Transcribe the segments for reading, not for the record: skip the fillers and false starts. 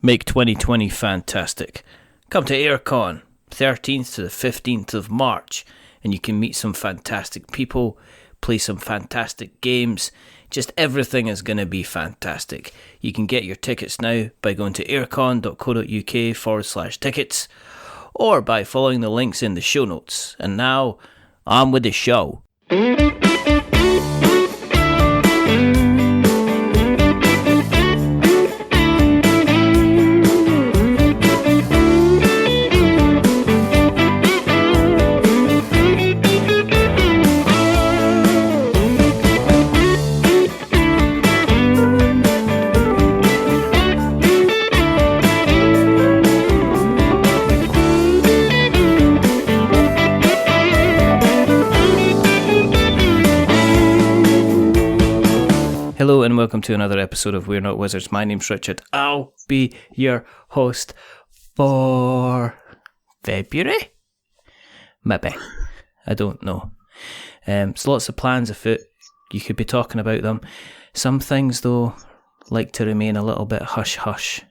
Make 2020 fantastic. Come to Airecon, 13th to the 15th of March, and you can meet some fantastic people, play some fantastic games. Just everything is going to be fantastic. You can get your tickets now by going to airecon.co.uk/tickets or by following the links in the show notes. And now, on with the show. Hello and welcome to another episode of We're Not Wizards. My name's Richard. I'll be your host for February? Maybe. I don't know. There's lots of plans afoot. You could be talking about them. Some things, though, like to remain a little bit hush-hush,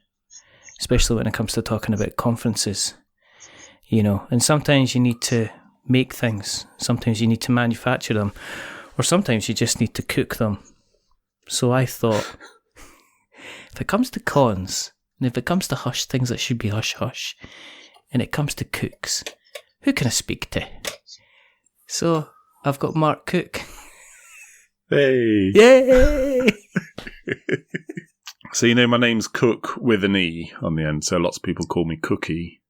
especially when it comes to talking about conferences. You know, and sometimes you need to make things. Sometimes you need to manufacture them. Or sometimes you just need to cook them. So I thought, if it comes to cons, and if it comes to hush things that should be hush-hush, and it comes to cooks, who can I speak to? So, I've got Mark Cooke. Hey! Yay! So, you know, my name's Cooke with an E on the end, so lots of people call me Cookie.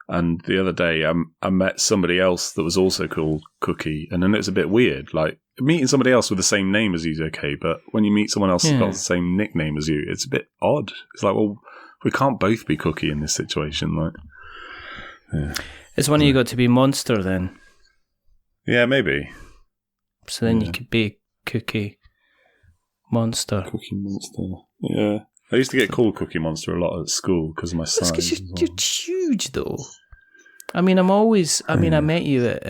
And the other day, I met somebody else that was also called Cookie, and then it's a bit weird, like, meeting somebody else with the same name as you is okay, but when you meet someone else who's got the same nickname as you, it's a bit odd. It's like, well, we can't both be Cookie in this situation. Like, yeah. It's one of you got to be Monster then. Yeah, maybe. So then you could be Cookie Monster. Cookie Monster. Yeah. I used to get called Cookie Monster a lot at school because of my size. That's because you're huge, though. I mean, I met you at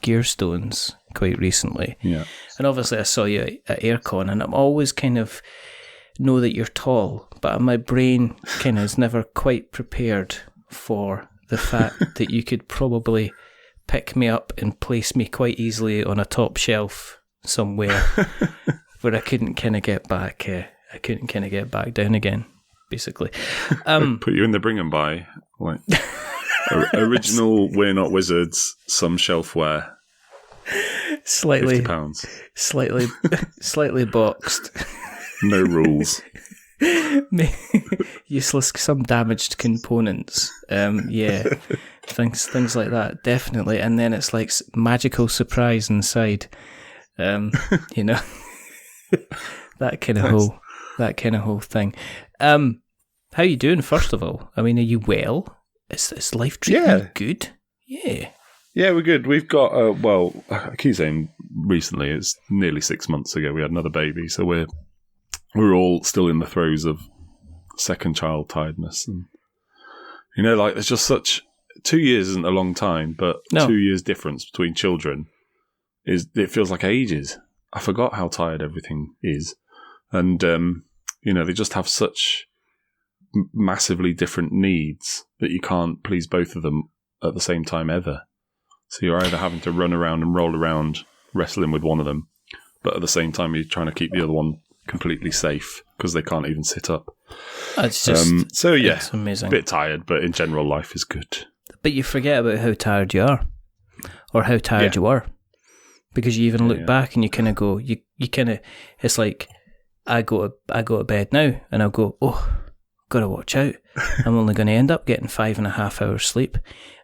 Gearstones quite recently. Yeah. And obviously I saw you at Airecon, and I'm always kind of know that you're tall, but my brain kind of is never quite prepared for the fact that you could probably pick me up and place me quite easily on a top shelf somewhere where I couldn't kind of get back. I couldn't kind of get back down again, basically. Put you in the bring and buy, like original We're Not Wizards, some shelfware. Slightly £50. Slightly boxed. No rules. Useless, some damaged components. Things like that, definitely. And then it's like magical surprise inside. You know, that kind of whole thing. How you doing? First of all, I mean, are you well? Is life treating you good? Yeah. Yeah, we're good. We've got, I keep saying recently, it's nearly 6 months ago we had another baby, so we're all still in the throes of second child tiredness. And, you know, like, there's just 2 years isn't a long time, but 2 years difference between children, it feels like ages. I forgot how tired everything is. And, you know, they just have such massively different needs that you can't please both of them at the same time ever. So you're either having to run around and roll around wrestling with one of them, but at the same time you're trying to keep the other one completely safe because they can't even sit up. It's just it's amazing. A bit tired, but in general life is good. But you forget about how tired you are, or how tired you were, because you even look back and you kind of go, you kind of, it's like I go to bed now and I'll go, gotta watch out. I'm only going to end up getting 5.5 hours sleep.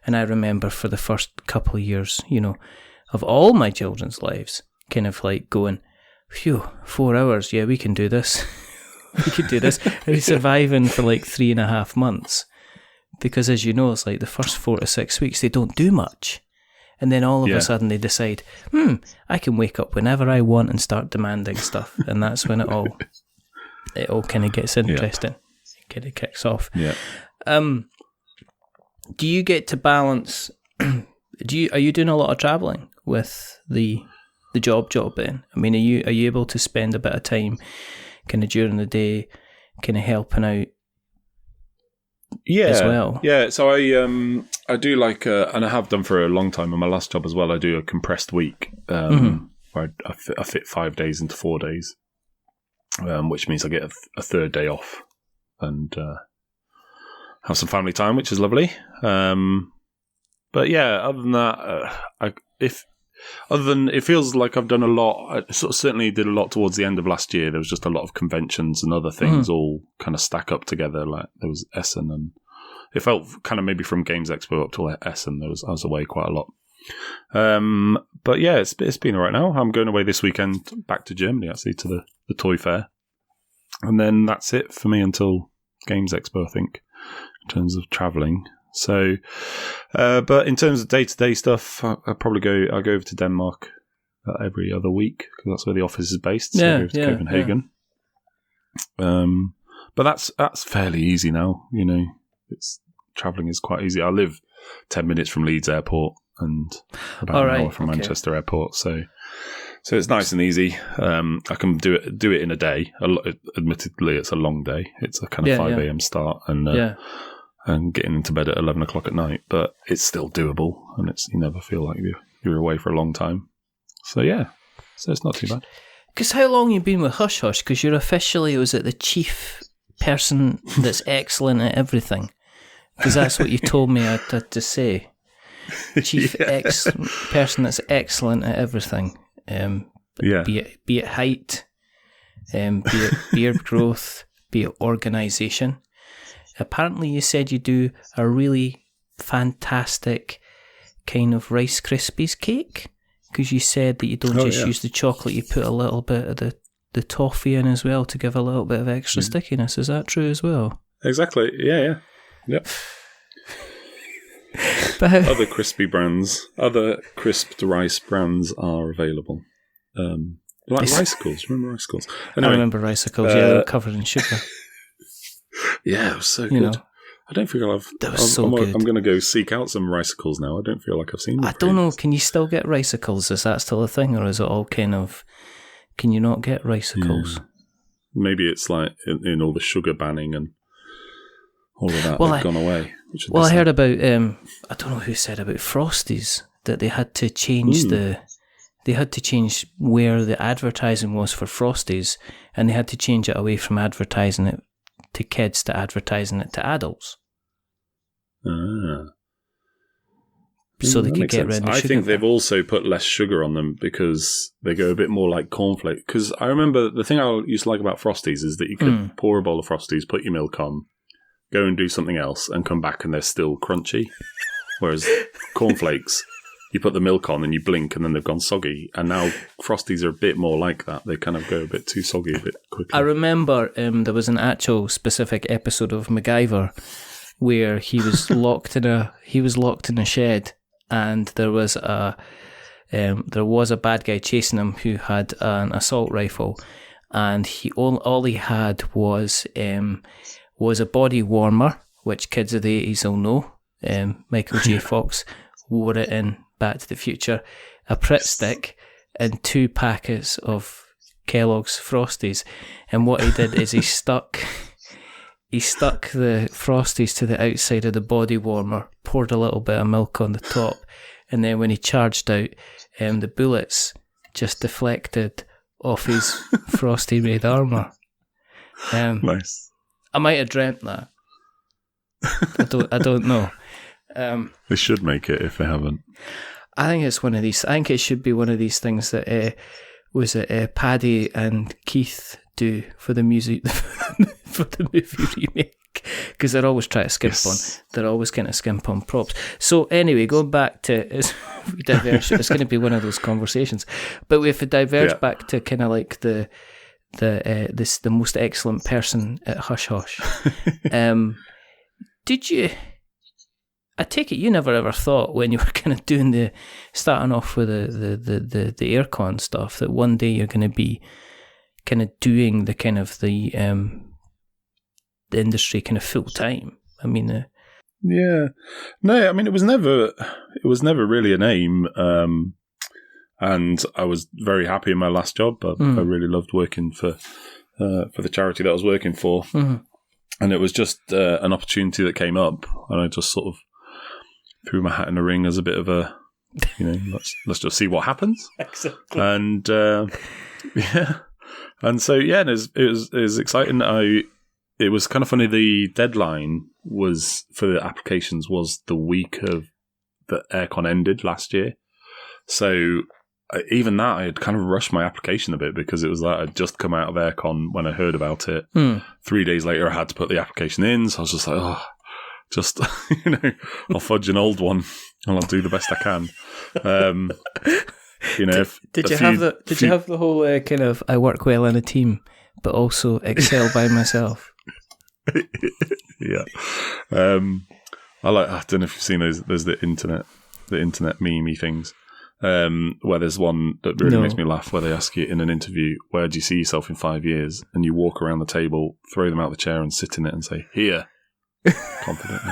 And I remember for the first couple of years, you know, of all my children's lives, kind of like going, phew, 4 hours, yeah, we can do this. We could do this. And he's surviving for like 3.5 months. Because as you know, it's like the first 4 to 6 weeks, they don't do much. And then all of a sudden they decide, I can wake up whenever I want and start demanding stuff. And that's when it all kind of gets interesting. It kind of kicks off. Yeah. Do you get to balance? Are you doing a lot of traveling with the job then? I mean, are you able to spend a bit of time kind of during the day, kind of helping out as well. Yeah, so I do like, and I have done for a long time in my last job as well, I do a compressed week where I fit 5 days into 4 days, which means I get a third day off and have some family time, which is lovely. But yeah, other than that, it feels like I've done a lot. I certainly did a lot towards the end of last year. There was just a lot of conventions and other things all kind of stack up together. Like there was Essen, and it felt kind of maybe from Games Expo up to Essen. I was away quite a lot. But yeah, it's been all right now. I'm going away this weekend back to Germany, actually, to the toy fair. And then that's it for me until Games Expo, I think, in terms of travelling. So, but in terms of day-to-day stuff, I probably go over to Denmark every other week because that's where the office is based. So I go to Copenhagen. Yeah. But that's fairly easy now. You know, travelling is quite easy. I live 10 minutes from Leeds Airport and about an hour from Manchester Airport. So it's nice and easy. I can do it in a day. Admittedly, it's a long day. It's a kind of 5 a.m. start and getting into bed at 11 o'clock at night, but it's still doable, and you never feel like you're away for a long time. So it's not too bad. Because how long you been with Hush Hush? Because you're officially, was it the chief person that's excellent at everything? Because that's what you told me I had to say. Chief person that's excellent at everything. Be it height, be it beard growth, be it organisation. Apparently you said you do a really fantastic kind of Rice Krispies cake, because you said that you don't use the chocolate, you put a little bit of the toffee in as well to give a little bit of extra stickiness. Is that true as well? Exactly, yeah. Yep. Other crispy brands, other crisped rice brands are available. Like Ricicles, remember Ricicles? Anyway, I remember Ricicles, they were covered in sugar. Yeah, it was so good. I don't feel that was so good. I'm going to go seek out some Ricicles now. I don't feel like I've seen them. I don't know, can you still get Ricicles? Is that still a thing, or is it all kind of, can you not get Ricicles? Yeah. Maybe it's like in all the sugar banning and all of that, they've gone away. I heard about, I don't know who said about Frosties, that they had to change they had to change where the advertising was for Frosties, and they had to change it away from advertising it to kids to advertising it to adults. So they could get rid of the sugar. I think they've also put less sugar on them because they go a bit more like cornflake. Because I remember the thing I used to like about Frosties is that you could pour a bowl of Frosties, put your milk on, go and do something else, and come back and they're still crunchy. Whereas cornflakes, you put the milk on and you blink and then they've gone soggy. And now Frosties are a bit more like that. They kind of go a bit too soggy a bit quickly. I remember there was an actual specific episode of MacGyver where he was locked in a shed, and there was a bad guy chasing him who had an assault rifle, and all he had was a body warmer, which kids of the 80s will know. Michael J. Fox wore it in Back to the Future, a Pritt stick, and 2 packets of Kellogg's Frosties. And what he did is he stuck the Frosties to the outside of the body warmer, poured a little bit of milk on the top, and then when he charged out, the bullets just deflected off his Frosty-made armour. Nice. I might have dreamt that. I don't know. They should make it if they haven't. I think it's one of these. I think it should be one of these things that Paddy and Keith do for the music for the movie remake, because they're always trying to skimp on. They're always kind of skimp on props. So anyway, going back to we diverge, it's going to be one of those conversations. But if we diverge back to kind of like the most excellent person at Hush Hush, did you? I take it you never ever thought when you were kind of starting off with the Airecon stuff that one day you're going to be kind of doing the kind of the industry kind of full time. I mean, no, I mean it was never really an aim, and I was very happy in my last job. I really loved working for the charity that I was working for. Mm-hmm. And it was just an opportunity that came up, and I just sort of threw my hat in the ring as a bit of a, let's just see what happens. Exactly. And and so it was exciting. It was kind of funny. The deadline for the applications was the week of the Airecon ended last year. So even that, I had kind of rushed my application a bit because it was like I'd just come out of Airecon when I heard about it. 3 days later, I had to put the application in. So I was just like, I'll fudge an old one and I'll do the best I can. Did you have the whole kind of I work well in a team, but also excel by myself? Yeah. I don't know if you've seen those. There's the internet meme things. Where there's one that really makes me laugh, where they ask you in an interview, where do you see yourself in 5 years? And you walk around the table, throw them out the chair and sit in it and say, here, confidently.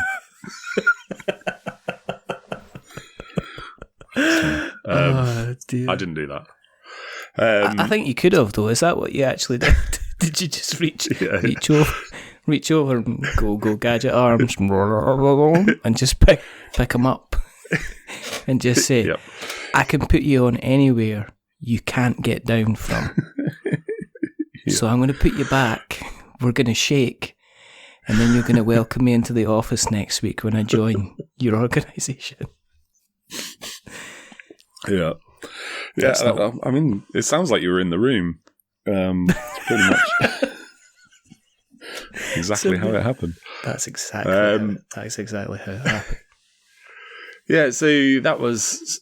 I didn't do that. I think you could have, though. Is that what you actually did? Did you just reach over and go gadget arms and just pick them up and just say, yep. I can put you on anywhere you can't get down from. Yeah. So I'm going to put you back. We're going to shake. And then you're going to welcome me into the office next week when I join your organisation. Yeah. Yeah. I mean, it sounds like you were in the room. Pretty much. Exactly how it happened. That's exactly how it happened. Yeah, so that was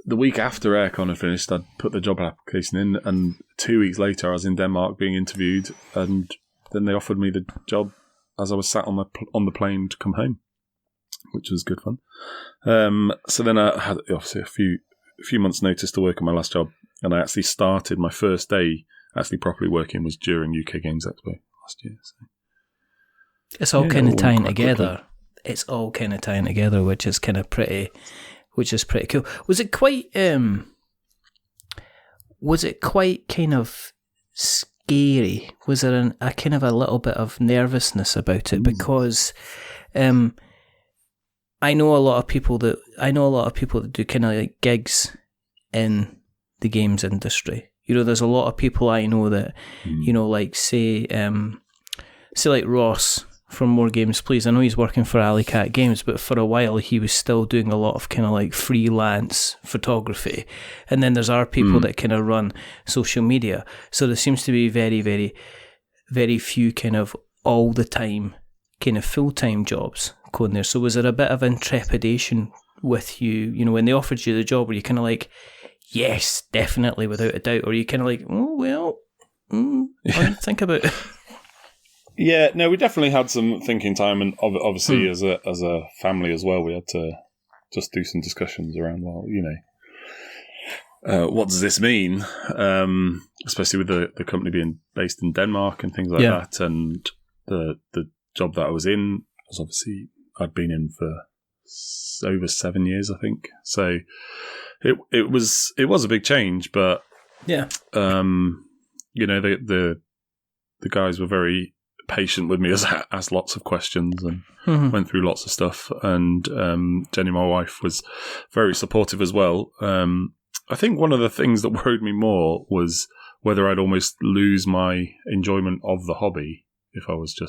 the week after Airecon had finished. I'd put the job application in, and 2 weeks later I was in Denmark being interviewed, and then they offered me the job as I was sat on the plane to come home, which was good fun. So then I had obviously a few months' notice to work on my last job, and I actually started my first day actually properly working was during UK Games Expo last year. So. It's all kind of tying together. Quickly. It's all kind of tying together, which is pretty cool. Was it quite kind of scary? Was there a kind of a little bit of nervousness about it? Because I know a lot of people that do kind of like gigs in the games industry. There's a lot of people I know that like say like Ross from More Games Please. I know he's working for Alley Cat Games, but for a while he was still doing a lot of kind of like freelance photography. And then there's our people that kind of run social media. So there seems to be very, very, very few kind of all the time kind of full-time jobs going there. So was there a bit of intrepidation with you, when they offered you the job? Were you kind of like, yes, definitely, without a doubt? Or are you kind of like, oh, well, I'll think about it? Yeah, no, we definitely had some thinking time, and obviously as a family as well, we had to just do some discussions around, what does this mean? Especially with the company being based in Denmark and things like that, and the job that I was in was obviously I'd been in for over 7 years, I think. So it was a big change, but yeah, the guys were very patient with me as I asked lots of questions and went through lots of stuff. And Jenny, my wife, was very supportive as well. I think one of the things that worried me more was whether I'd almost lose my enjoyment of the hobby if I was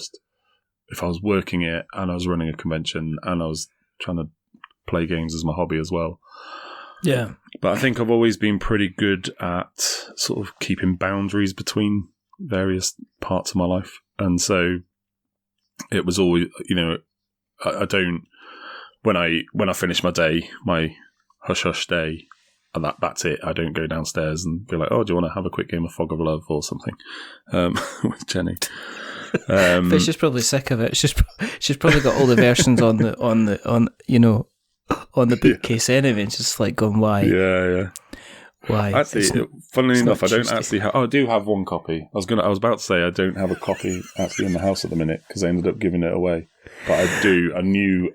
working it and I was running a convention and I was trying to play games as my hobby as well. Yeah. But I think I've always been pretty good at sort of keeping boundaries between various parts of my life. And so it was always, I don't, when I finish my day, my hush hush day, and that's it. I don't go downstairs and be like, oh, do you want to have a quick game of Fog of Love or something with Jenny? Fish probably sick of it. She's probably got all the versions on the bookcase anyway. And just like going, why? Yeah. Why? Actually, funnily enough, I don't actually have... I do have one copy. I was about to say I don't have a copy actually in the house at the minute because I ended up giving it away. But I do. A new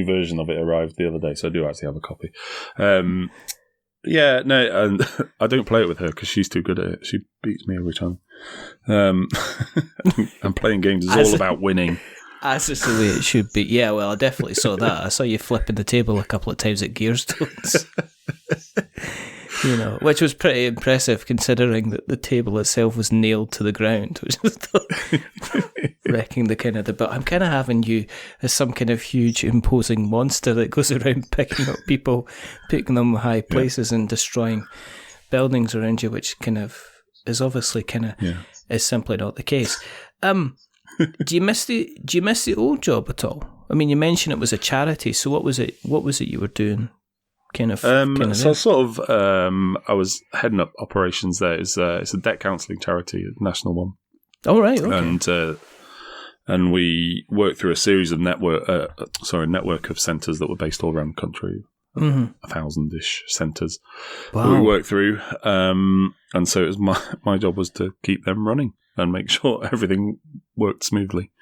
version of it arrived the other day, so I do actually have a copy. Yeah, no, and I don't play it with her because she's too good at it. She beats me every time. And playing games is all about winning. As is the way it should be. Yeah, well, I definitely saw that. I saw you flipping the table a couple of times at Gearstones. Which was pretty impressive considering that the table itself was nailed to the ground, which was wrecking but I'm kind of having you as some kind of huge imposing monster that goes around picking up people, putting them high places and destroying buildings around you, which kind of is obviously is simply not the case. Do you miss the old job at all? I mean, you mentioned it was a charity, so what was it you were doing? So sort of, I was heading up operations there. It's a debt counselling charity, a national one. Oh, right, okay. And we worked through a series of network of centres that were based all around the country, 1,000-ish centres that we worked through. And so it was my job was to keep them running and make sure everything worked smoothly.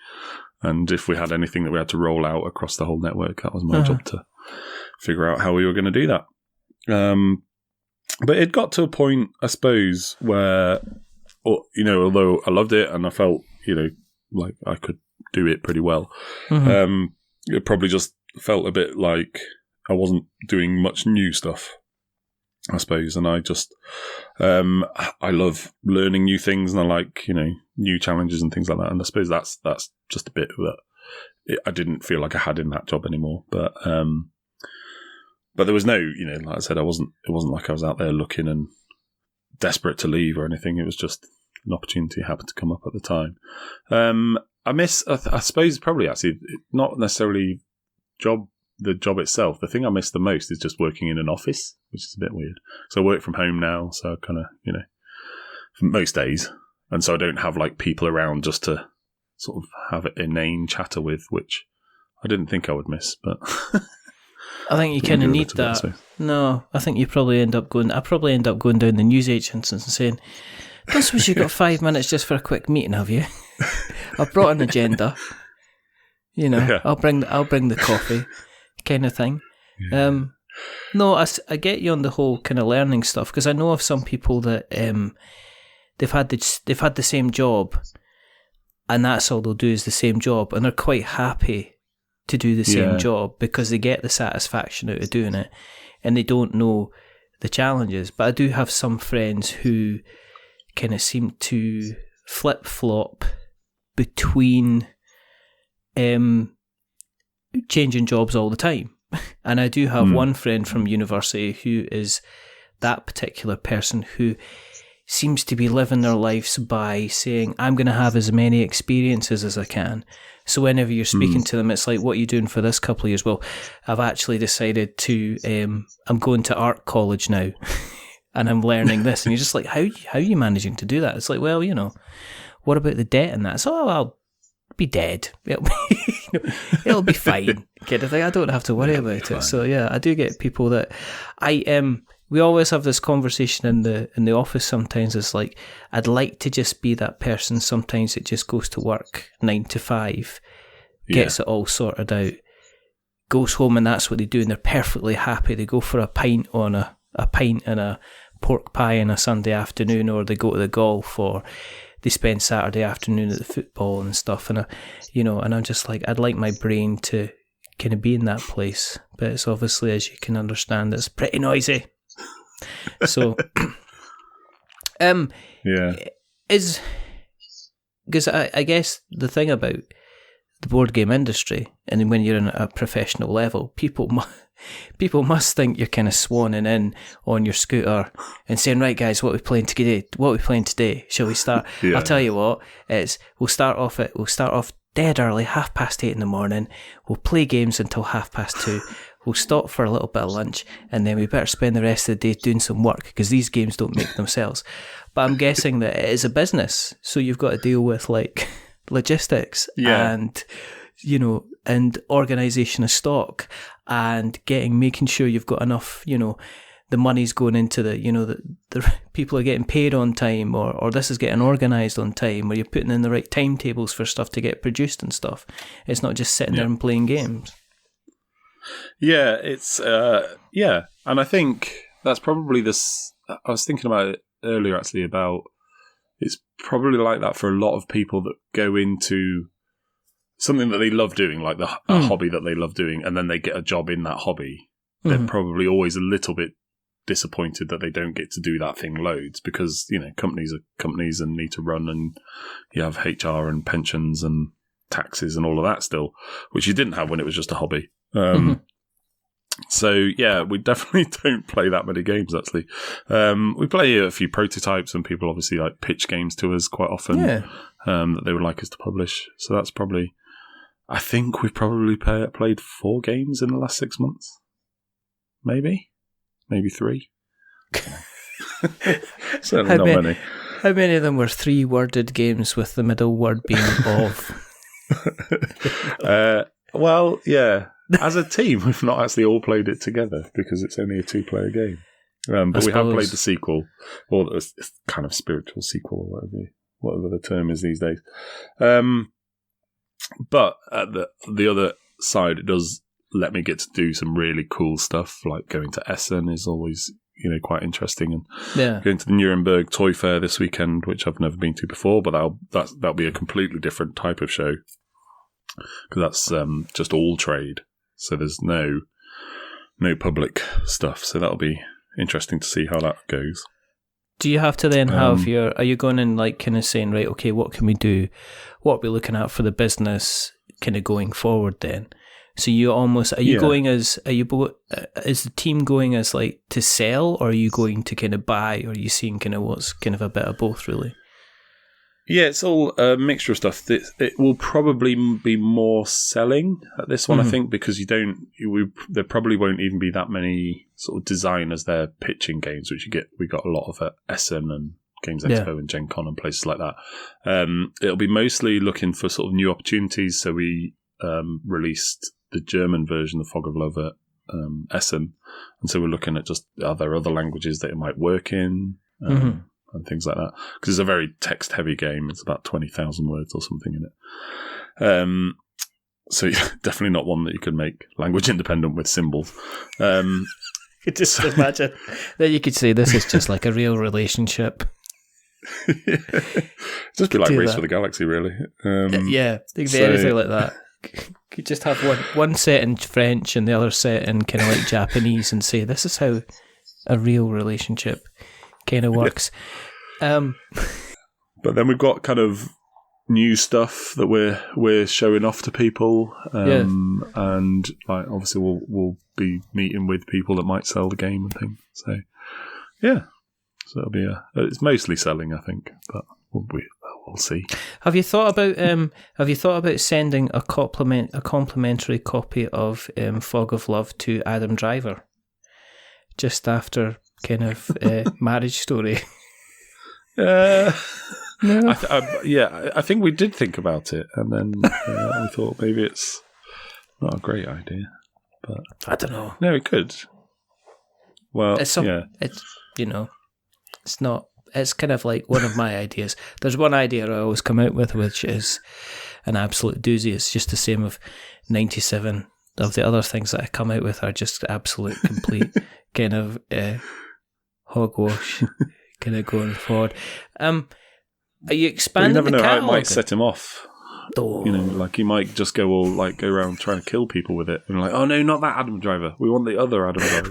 And if we had anything that we had to roll out across the whole network, that was my job to figure out how we were going to do that. But it got to a point, I suppose, where, although I loved it and I felt, like I could do it pretty well, it probably just felt a bit like I wasn't doing much new stuff, I suppose. And I just, I love learning new things and I like, new challenges and things like that. And I suppose that's just a bit that I didn't feel like I had in that job anymore. But there was no, like I said, it wasn't like I was out there looking and desperate to leave or anything. It was just an opportunity happened to come up at the time. I suppose probably actually not necessarily the job itself. The thing I miss the most is just working in an office, which is a bit weird. So I work from home now, so kind of, for most days. And so I don't have like people around just to sort of have an inane chatter with, which I didn't think I would miss, but... I think you kind of need that. No, I think I probably end up going down the newsagents and saying, don't suppose you've got 5 minutes just for a quick meeting, have you? I've brought an agenda. I'll bring the coffee kind of thing. Yeah. No, I get you on the whole kind of learning stuff, because I know of some people that they've had the same job and that's all they'll do is the same job, and they're quite happy to do the same job because they get the satisfaction out of doing it and they don't know the challenges. But I do have some friends who kind of seem to flip-flop between changing jobs all the time. And I do have one friend from university who is that particular person who seems to be living their lives by saying, I'm going to have as many experiences as I can. So whenever you're speaking to them, it's like, what are you doing for this couple of years? Well, I've actually decided to, I'm going to art college now and I'm learning this. And you're just like, how are you managing to do that? It's like, well, what about the debt and that? So I'll be dead. It'll be fine. Kind of thing. I don't have to worry about it. So yeah, I do get people that we always have this conversation in the office sometimes. It's like, I'd like to just be that person sometimes that just goes to work 9 to 5, gets it all sorted out, goes home, and that's what they do, and they're perfectly happy. They go for a pint and a pork pie on a Sunday afternoon, or they go to the golf, or they spend Saturday afternoon at the football and stuff. And and I'm just like, I'd like my brain to kind of be in that place, but it's obviously, as you can understand, it's pretty noisy. So, is because I guess the thing about the board game industry, and when you're in a professional level, people must think you're kind of swanning in on your scooter and saying, right guys, what are we playing today? Shall we start? I'll tell you what, we'll start off dead early, 8:30 in the morning. We'll play games until 2:30. We'll stop for a little bit of lunch, and then we better spend the rest of the day doing some work, because these games don't make themselves. But I'm guessing that it is a business, so you've got to deal with like logistics and and organisation of stock, and making sure you've got enough, the money's going into the people are getting paid on time, or this is getting organised on time, or you're putting in the right timetables for stuff to get produced and stuff. It's not just sitting there and playing games. Yeah, it's and I think that's probably this. I was thinking about it earlier, actually, about it's probably like that for a lot of people that go into something that they love doing, like a hobby that they love doing, and then they get a job in that hobby, they're probably always a little bit disappointed that they don't get to do that thing loads, because, you know, companies are companies and need to run, and you have HR and pensions and taxes and all of that still, which you didn't have when it was just a hobby. So yeah, we definitely don't play that many games, actually. We play a few prototypes, and people obviously like pitch games to us quite often that they would like us to publish. So that's probably, I think we've probably played 4 games in the last 6 months. Maybe 3. Certainly not many. How many of them were 3-worded games with the middle word being of? Well, yeah. As a team, we've not actually all played it together because it's only a 2-player game. But we have played the sequel, or the kind of spiritual sequel, or whatever the term is these days. But at the other side, it does let me get to do some really cool stuff, like going to Essen is always, you know, quite interesting, and going to the Nuremberg Toy Fair this weekend, which I've never been to before, but that'll be a completely different type of show, because that's just all trade, so there's no public stuff, so that'll be interesting to see how that goes. Do you have to then have are you going in like kind of saying, right, okay, what can we do, what are we looking at for the business kind of going forward then? So you almost, is the team going as like to sell, or are you going to kind of buy, or are you seeing kind of what's kind of a bit of both really? Yeah, it's all a mixture of stuff. It will probably be more selling at this one, I think, because there probably won't even be that many sort of designers there pitching games, which we got a lot of at Essen and Games Expo and Gen Con and places like that. It'll be mostly looking for sort of new opportunities. So we released the German version of Fog of Love at Essen, and so we're looking at just, are there other languages that it might work in, and things like that, because it's a very text heavy game. It's about 20,000 words or something in it, so definitely not one that you could make language independent with symbols. You could just imagine that you could say this is just like a real relationship. Just be like Race for the Galaxy, really. Yeah, anything like that. You just have one set in French and the other set in kind of like Japanese, and say this is how a real relationship kind of works. But then we've got kind of new stuff that we're showing off to people, and like obviously we'll be meeting with people that might sell the game and things. So yeah, so it'll be it's mostly selling, I think, but we'll see. Have you thought about sending a complimentary copy of Fog of Love to Adam Driver just after kind of Marriage Story? No. I think we did think about it, and then we thought maybe it's not a great idea, but I don't know. No, it could. Well, it's not. It's kind of like one of my ideas. There's one idea I always come out with, which is an absolute doozy. It's just the same of 97 of the other things that I come out with are just absolute, complete kind of hogwash, kind of going forward. Are you expanding the catalog? You never know how it might set him off. Oh. You know, like he might just go around trying to kill people with it, and like, oh no, not that Adam Driver. We want the other Adam Driver.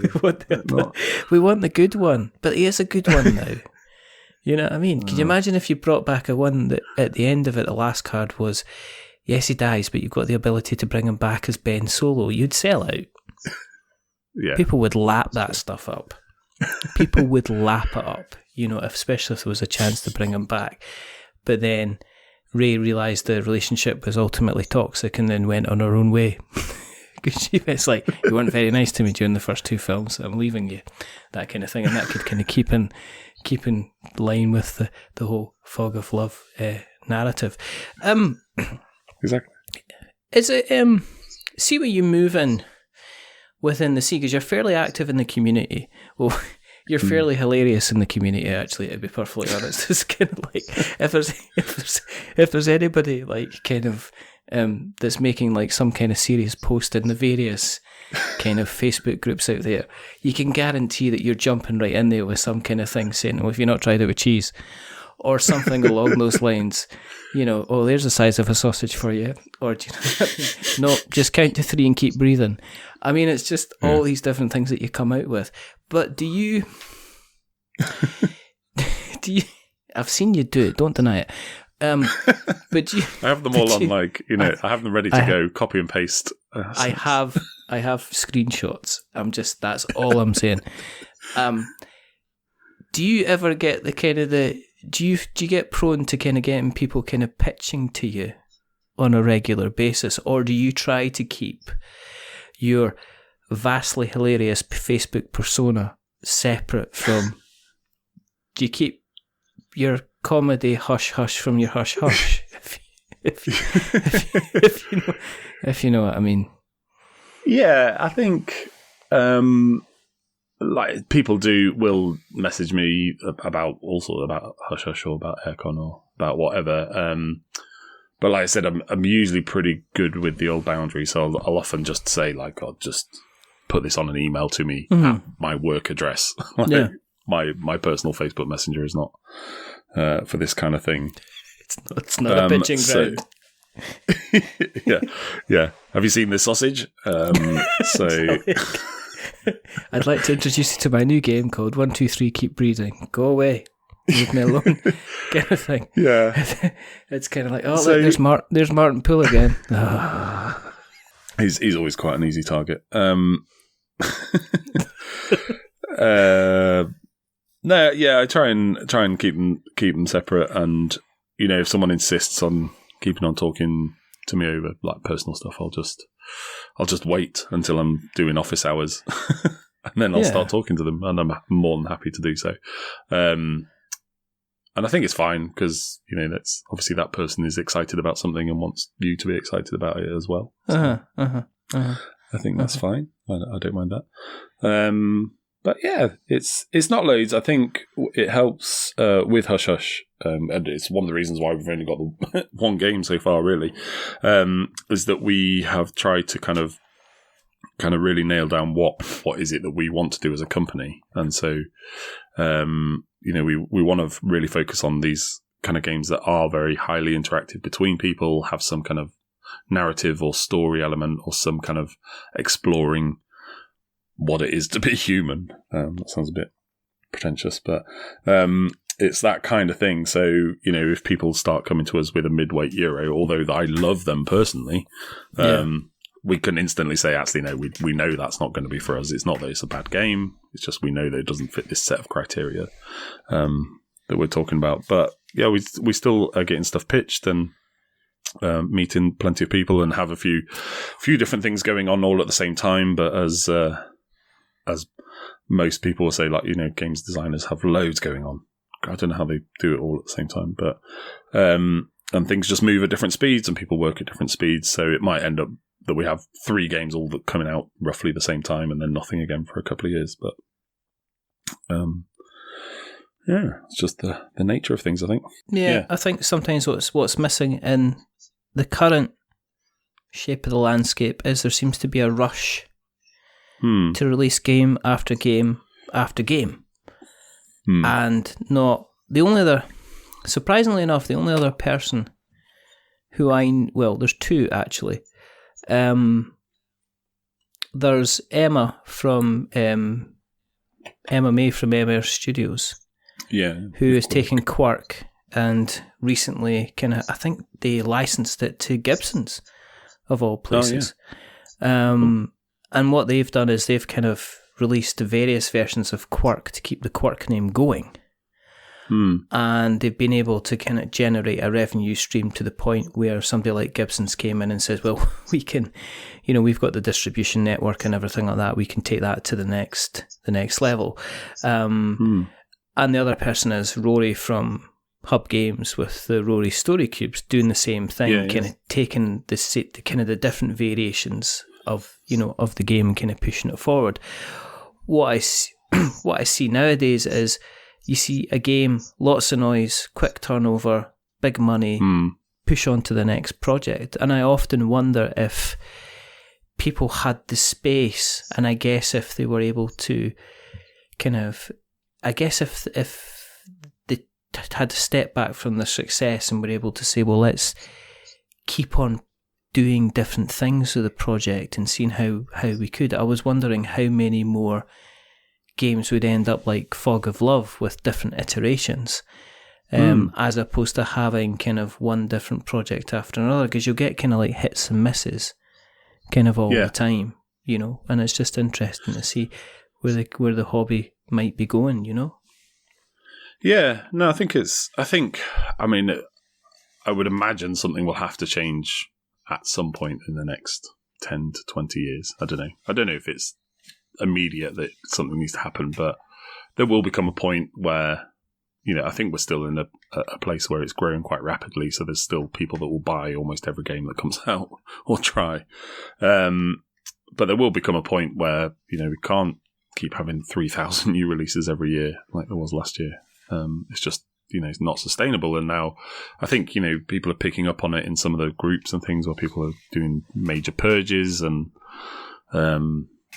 we want the good one, but he is a good one now. You know what I mean? Can you imagine if you brought back a one that at the end of it, the last card was, yes, he dies, but you've got the ability to bring him back as Ben Solo? You'd sell out. Yeah. People would lap that stuff up. People would lap it up, especially if there was a chance to bring him back. But then Ray realised the relationship was ultimately toxic and then went on her own way. Because it's like, you weren't very nice to me during the first 2 films, so I'm leaving you, that kind of thing. And that could kind of keep in line with the whole Fog of Love narrative. Exactly. Is it, see where you move in within the sea, because you're fairly active in the community. Well, you're fairly hilarious in the community, actually, to be perfectly honest. It's kind of like, if there's anybody like kind of that's making like some kind of serious post in the various kind of Facebook groups out there, you can guarantee that you're jumping right in there with some kind of thing saying, well, if you're not tried it with cheese, or something along those lines. oh, there's the size of a sausage for you. Or, do you know what I mean? No, just count to 3 and keep breathing. I mean, it's just all these different things that you come out with. But do you, I've seen you do it, don't deny it. But do you, I have them all on, I have them ready to go, copy and paste. I have screenshots. That's all I'm saying. Do you ever get the kind of do you get prone to kind of getting people kind of pitching to you on a regular basis, or do you try to keep your vastly hilarious Facebook persona separate from? Do you keep your comedy hush hush from your hush hush? if you know what I mean. Yeah, I think people will message me about Hush Hush or about Airecon or about whatever. But like I said, I'm usually pretty good with the old boundary, so I'll often just say I'll just put this on an email to me at my work address. My personal Facebook Messenger is not for this kind of thing. It's not a bitching ground. Yeah. Have you seen this sausage? I'd like to introduce you to my new game called 1, 2, 3 Keep Breathing. Go away. Leave me alone. Kind of thing. Yeah. It's kind of like, look, there's Martin Poole again. He's always quite an easy target. No, yeah, I try and keep them separate, and if someone insists on keeping on talking to me over personal stuff, I'll just wait until I'm doing office hours, and then I'll start talking to them, and I'm more than happy to do so. And I think it's fine because that's obviously that person is excited about something and wants you to be excited about it as well. So I think that's fine. I don't mind that. But yeah, it's not loads. I think it helps with Hush Hush, and it's one of the reasons why we've only got the one game so far. Really, is that we have tried to kind of really nail down what is it that we want to do as a company, and so we want to really focus on these kind of games that are very highly interactive between people, have some kind of narrative or story element, or some kind of exploring what it is to be human. That sounds a bit pretentious, but it's that kind of thing. So, if people start coming to us with a midweight Euro, although I love them personally, we can instantly say, actually, no, we know that's not going to be for us. It's not that it's a bad game. It's just we know that it doesn't fit this set of criteria that we're talking about. But yeah, we still are getting stuff pitched and meeting plenty of people and have a few different things going on all at the same time. But as most people will say, games designers have loads going on. I don't know how they do it all at the same time, but and things just move at different speeds and people work at different speeds. So it might end up that we have 3 games all coming out roughly the same time and then nothing again for a couple of years. But it's just the nature of things, I think. Yeah, I think sometimes what's missing in the current shape of the landscape is there seems to be a rush to release game after game after game. And surprisingly enough, the only other person who there's 2 actually. There's Emma from Emma May from Aire Studios, who is taking Quirk, and recently I think they licensed it to Gibson's of all places. And what they've done is they've kind of released various versions of Quirk to keep the Quirk name going. And they've been able to kind of generate a revenue stream to the point where somebody like Gibson's came in and says, well, we can, we've got the distribution network and everything like that. We can take that to the next level. And the other person is Rory from Hub Games with the Rory Story Cubes doing the same thing, kind of taking the kind of the different variations of the game and kind of pushing it forward. What I see nowadays is you see a game, lots of noise, quick turnover, big money, push on to the next project. And I often wonder if people had the space, and I guess if they were able to if had to step back from their success and were able to say, well, let's keep on doing different things with the project and seeing how we could. I was wondering how many more games would end up like Fog of Love with different iterations, as opposed to having kind of one different project after another, because you'll get kind of like hits and misses kind of all the time, you know, and it's just interesting to see where the hobby might be going, you know? Yeah, no, I mean, I would imagine something will have to change at some point in the next 10 to 20 years. I don't know if it's immediate that something needs to happen, but there will become a point where, you know, I think we're still in a place where it's growing quite rapidly, so there's still people that will buy almost every game that comes out or try. But there will become a point where, you know, we can't keep having 3,000 new releases every year like there was last year. It's just, you know, it's not sustainable. And now I think, you know, people are picking up on it in some of the groups and things where people are doing major purges and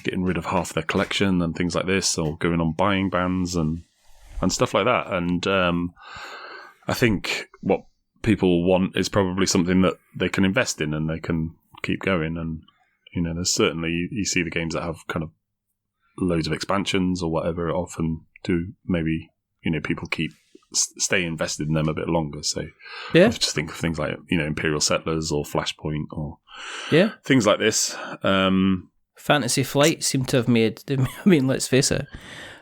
getting rid of half their collection and things like this, or going on buying bans and stuff like that. And I think what people want is probably something that they can invest in and they can keep going. And, you know, there's certainly, you see the games that have kind of loads of expansions or whatever often do, maybe, you know, people stay invested in them a bit longer. So I just think of things like, you know, Imperial Settlers or Flashpoint or things like this. Fantasy Flight seem to have made, I mean, let's face it,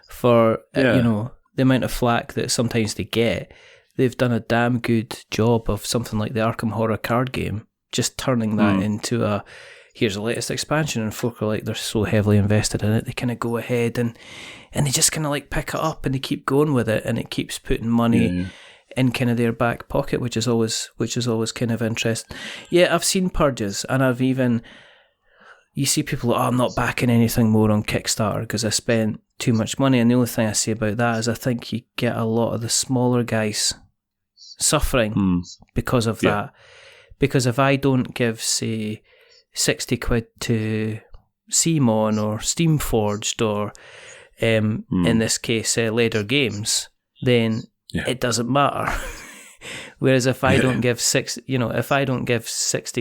for, you know, the amount of flack that sometimes they get, they've done a damn good job of something like the Arkham Horror card game, just turning that into here's the latest expansion, and folk are like, they're so heavily invested in it, they kind of go ahead and they just kind of like pick it up and they keep going with it, and it keeps putting money in kind of their back pocket, which is always kind of interesting. Yeah, I've seen purges, and I've even, you see people, I'm not backing anything more on Kickstarter because I spent too much money, and the only thing I say about that is I think you get a lot of the smaller guys suffering because of that. Because if I don't give, say, 60 quid to CMON or Steamforged or in this case Later Games, then it doesn't matter. Whereas if I don't give 60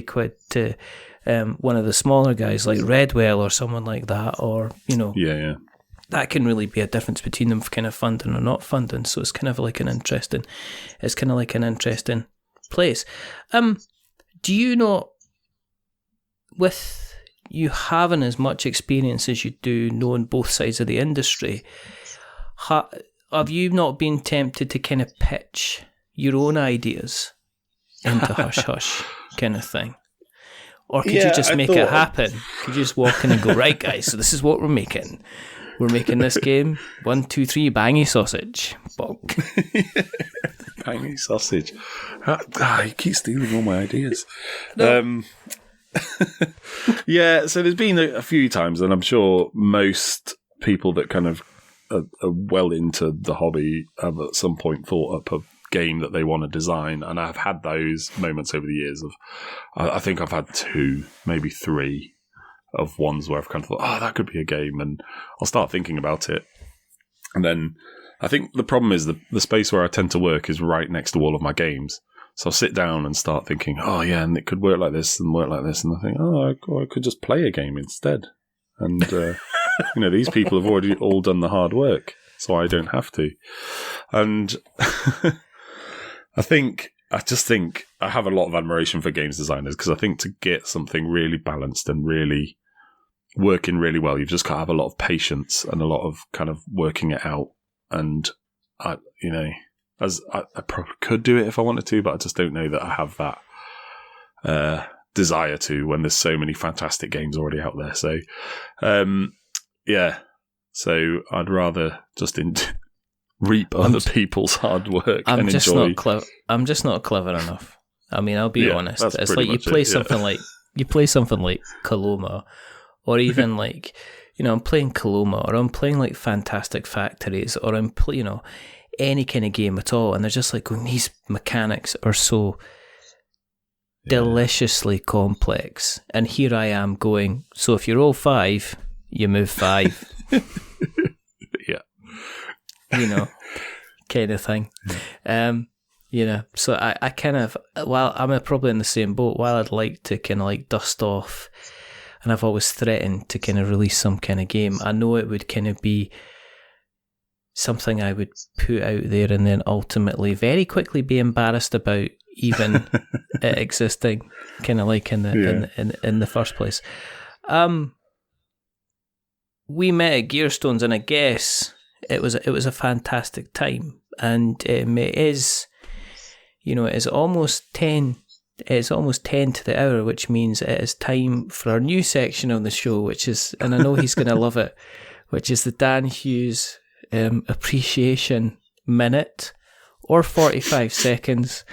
quid to one of the smaller guys like Redwell or someone like that, or, you know, that can really be a difference between them kind of funding or not funding. So it's kind of like an interesting place. Do you not, with you having as much experience as you do, knowing both sides of the industry, have you not been tempted to kind of pitch your own ideas into Hush Hush kind of thing? Or could you just make it happen? Could you just walk in and go, right guys, so this is what we're making. We're making this game, 1, 2, 3, bangy sausage. Bonk. Bangy sausage. You keep stealing all my ideas. No. Yeah, so there's been a few times, and I'm sure most people that kind of are well into the hobby have at some point thought up a game that they want to design, and I've had those moments over the years of, I think I've had 2, maybe 3 of ones where I've kind of thought, that could be a game, and I'll start thinking about it. And then I think the problem is the space where I tend to work is right next to all of my games. So I'll sit down and start thinking, and it could work like this and work like this. And I think, I could just play a game instead. And, you know, these people have already all done the hard work, so I don't have to. And I just think I have a lot of admiration for games designers, because I think to get something really balanced and really working really well, you've just got to have a lot of patience and a lot of kind of working it out. And I probably could do it if I wanted to, but I just don't know that I have that desire to, when there's so many fantastic games already out there. So, so I'd rather just reap other people's hard work and enjoy. I'm just not clever enough. I mean, I'll be honest. It's like you play something like Coloma, or even like, you know, I'm playing Coloma, or I'm playing like Fantastic Factories, or I'm you know, any kind of game at all, and they're just like going, these mechanics are so deliciously complex, and here I am going, so if you roll 5, you move 5. You know, kind of thing. So I kind of, while I'm probably in the same boat, while I'd like to kind of like dust off, and I've always threatened to kind of release some kind of game, I know it would kind of be something I would put out there and then ultimately very quickly be embarrassed about even it existing, kind of like in the first place. We met at Gearstones, and I guess it was a fantastic time, and it is almost 10. It's almost 10 to the hour, which means it is time for our new section on the show, which is, and I know he's going to love it, which is the Dan Hughes appreciation minute, or 45 seconds,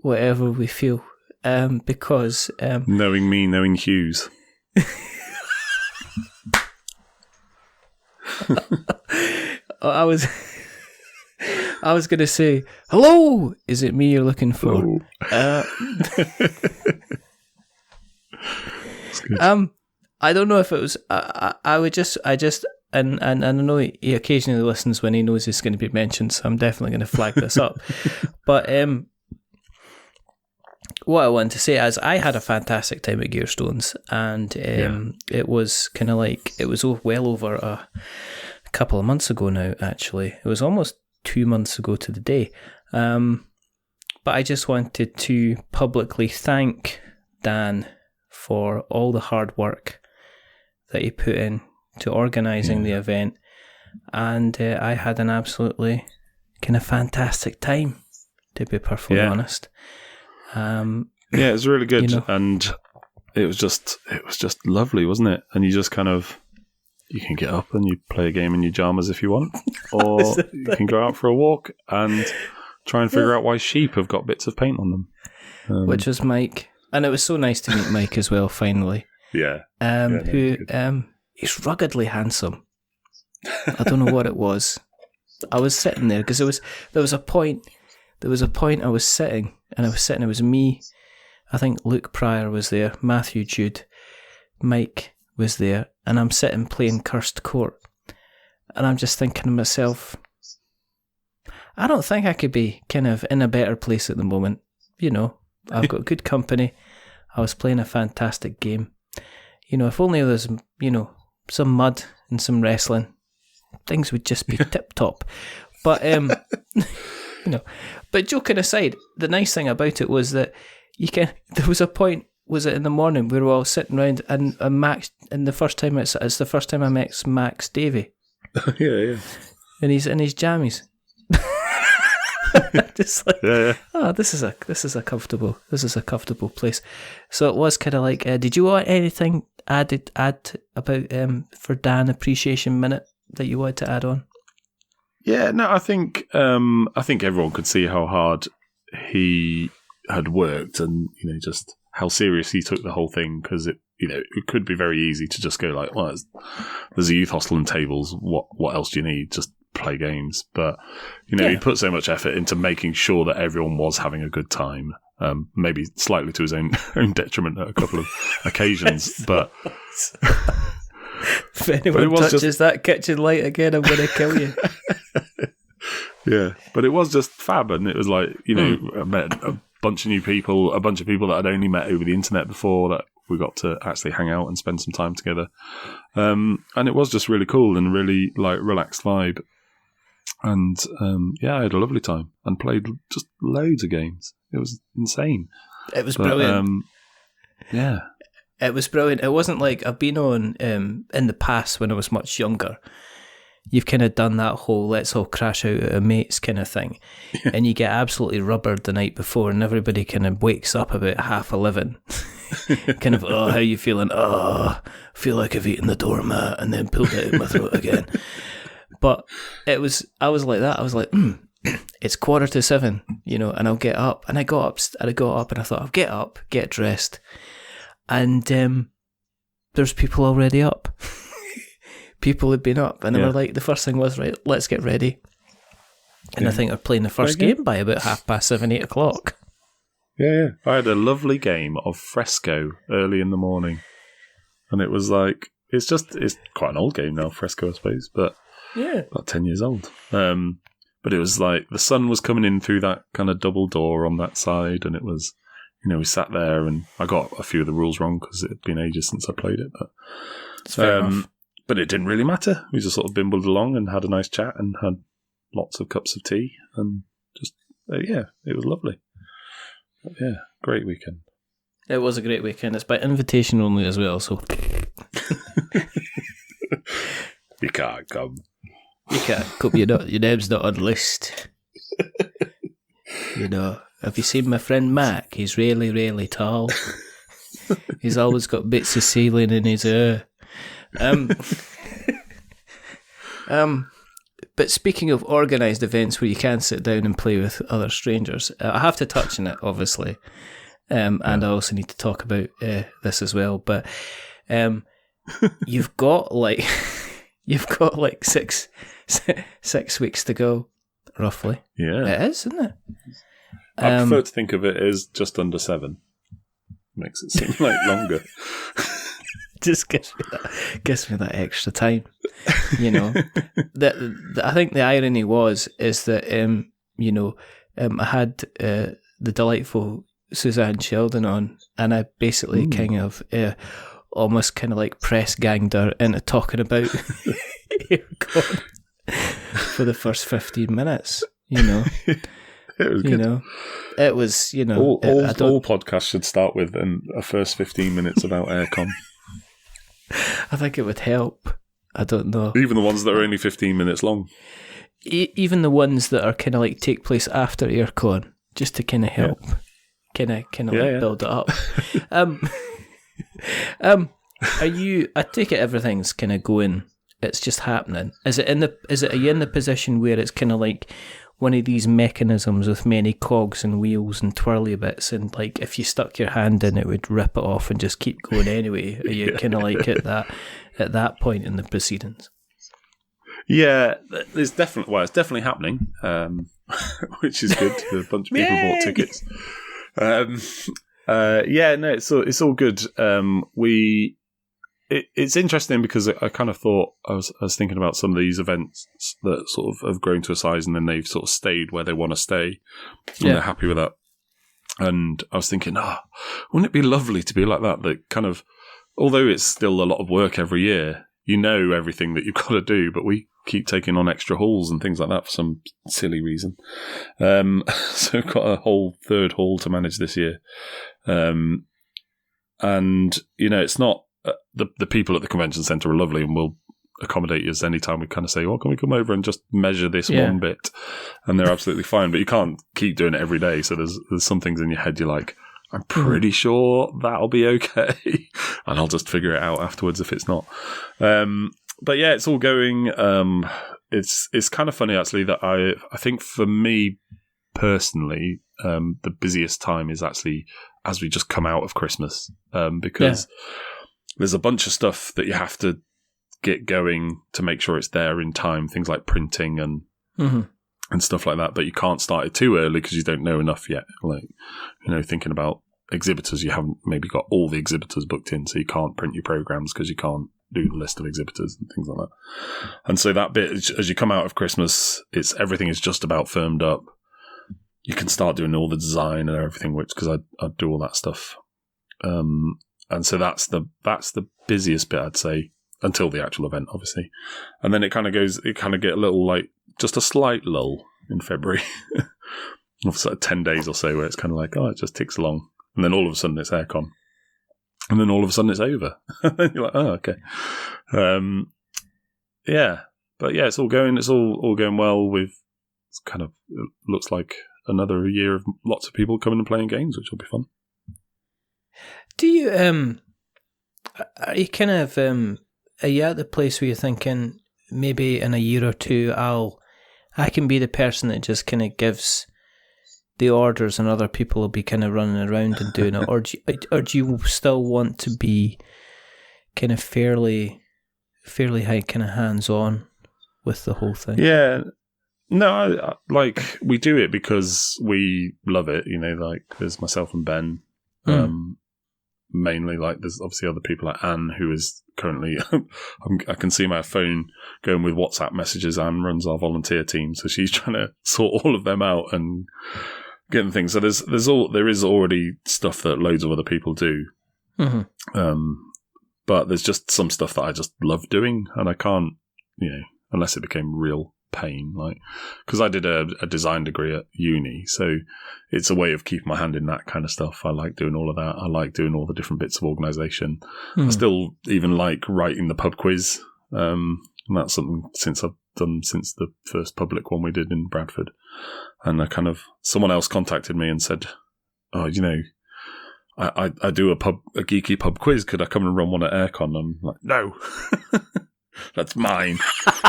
whatever we feel, because knowing me, knowing Hughes. I was going to say, hello, is it me you're looking for? I don't know if it was, and I know he occasionally listens when he knows he's going to be mentioned, so I'm definitely going to flag this up. But what I wanted to say is I had a fantastic time at Gearstones, and it was kind of like, it was well over a couple of months ago now, actually. It was almost 2 months ago to the day. But I just wanted to publicly thank Dan for all the hard work that he put in to organising the event, and I had an absolutely kind of fantastic time, to be perfectly honest. It was really good, and it was just lovely, wasn't it? And you just kind of, you can get up and you play a game in your pajamas if you want, or you can go out for a walk and try and figure out why sheep have got bits of paint on them. Which was Mike, and it was so nice to meet Mike as well. Finally, he's ruggedly handsome. I don't know what it was. I was sitting there because there was a point I was sitting, it was me, I think Luke Pryor was there, Matthew Jude, Mike was there, and I'm sitting playing Cursed Court, and I'm just thinking to myself, I don't think I could be kind of in a better place at the moment. I've got good company. I was playing a fantastic game. If only there was, some mud and some wrestling, things would just be tip top. But but joking aside, the nice thing about it was that there was a point, was it in the morning, we were all sitting around, and Max, and it's the first time I met Max Davey. Yeah. And he's in his jammies. Just like, this is a comfortable place. So it was kind of like, did you want anything add about for Dan Appreciation Minute that you wanted to add on? Yeah, no, I think everyone could see how hard he had worked, and just how serious he took the whole thing, because it could be very easy to just go like, well, there's a youth hostel and tables. What else do you need? Just play games. But he put so much effort into making sure that everyone was having a good time. Maybe slightly to his own detriment at a couple of occasions, but. If anyone touches that kitchen light again, I'm going to kill you. Yeah, but it was just fab, and it was like, I met a bunch of new people, a bunch of people that I'd only met over the internet before, that we got to actually hang out and spend some time together. And it was just really cool and really like relaxed vibe. And I had a lovely time and played just loads of games. It was insane. It was brilliant. Yeah. It was brilliant. It wasn't like I've been on in the past when I was much younger. You've kind of done that whole let's all crash out at a mate's kind of thing. Yeah. And you get absolutely rubbered the night before, and everybody kind of wakes up about 11:30. Kind of, how you feeling? I feel like I've eaten the doormat, and then pulled it out my throat again. But I was like that. I was like, it's 7:15, and I'll get up. And I got up and I thought, I'll get up, get dressed. And there's people already up. People had been up, and they were like, the first thing was, right, let's get ready. And I think they're playing the first game by about 7:30, 8 o'clock. Yeah. I had a lovely game of Fresco early in the morning. And it was like, it's quite an old game now, Fresco, I suppose, but about 10 years old. But But it was like the sun was coming in through that kind of double door on that side, and it was, we sat there, and I got a few of the rules wrong because it had been ages since I played it. But it's fair enough. But it didn't really matter. We just sort of bimbled along and had a nice chat and had lots of cups of tea, and just it was lovely. But yeah, great weekend. It was a great weekend. It's by invitation only as well, so you can't come. You can't come. Your name's not on the list. Have you seen my friend Mac? He's really, really tall. He's always got bits of ceiling in his hair. But speaking of organised events where you can sit down and play with other strangers, I have to touch on it, obviously. And I also need to talk about this as well. But you've got like 6 weeks to go, roughly. Yeah, it is, isn't it? I prefer to think of it as just under 7. Makes it seem like longer. Just gives me that extra time. I think the irony is that I had the delightful Suzanne Sheldon on, and I basically almost kind of like press ganged her into talking about Airecon for the first 15 minutes. It was good. It was, all podcasts should start with a first 15 minutes about Airecon. I think it would help. I don't know. Even the ones that are only 15 minutes long. Even the ones that are kind of like take place after Airecon, just to kind of help, kind of build it up. Are you? I take it everything's kind of going. It's just happening. Are you in the position where it's kind of like one of these mechanisms with many cogs and wheels and twirly bits, and like if you stuck your hand in, it would rip it off and just keep going anyway? Are you kind of like at that point in the proceedings? Yeah, it's definitely happening, which is good. A bunch of people bought tickets. It's all good. It's interesting because I kind of thought I was thinking about some of these events that sort of have grown to a size and then they've sort of stayed where they want to stay and they're happy with that. And I was thinking, wouldn't it be lovely to be like that? That kind of, although it's still a lot of work every year, everything that you've got to do, but we keep taking on extra halls and things like that for some silly reason. So we've got a whole 3rd hall to manage this year. And, it's not, the people at the convention centre are lovely and will accommodate us anytime we kind of say, can we come over and just measure this one bit? And they're absolutely fine, but you can't keep doing it every day. So there's some things in your head you're like, I'm pretty sure that'll be okay. And I'll just figure it out afterwards if it's not. But yeah, it's all going. It's kind of funny actually that I think for me personally, the busiest time is actually as we just come out of Christmas, because there's a bunch of stuff that you have to get going to make sure it's there in time. Things like printing and stuff like that. But you can't start it too early because you don't know enough yet. Like, thinking about exhibitors, you haven't maybe got all the exhibitors booked in, so you can't print your programs because you can't do the list of exhibitors and things like that. And so that bit, as you come out of Christmas, everything is just about firmed up. You can start doing all the design and everything, because I do all that stuff. And so that's the busiest bit, I'd say, until the actual event, obviously. And then it kind of get a little, like, just a slight lull in February. Of sort of 10 days or so where it's kind of like, it just ticks along. And then all of a sudden it's Airecon. And then all of a sudden it's over. And you're like, okay. But yeah, it's all going well. It's kind of, it looks like another year of lots of people coming and playing games, which will be fun. Do you, are you kind of, are you at the place where you're thinking maybe in a year or two I can be the person that just kind of gives the orders and other people will be kind of running around and doing it, or do you still want to be kind of fairly high, kind of hands-on with the whole thing? Yeah. No, we do it because we love it, like there's myself and Ben, mainly. Like, there's obviously other people like Anne, who is currently, I can see my phone going with WhatsApp messages. Anne runs our volunteer team, so she's trying to sort all of them out and getting things. So there is already stuff that loads of other people do. Mm-hmm. But there's just some stuff that I just love doing, and I can't, unless it became real pain, like, because I did a design degree at uni, so it's a way of keeping my hand in that kind of stuff. I like doing all of that. I like doing all the different bits of organisation. I still even like writing the pub quiz, and that's something I've done since the first public one we did in Bradford. And someone else contacted me and said, "Oh, I do a geeky pub quiz. Could I come and run one at Airecon?" I'm like, "No." That's mine.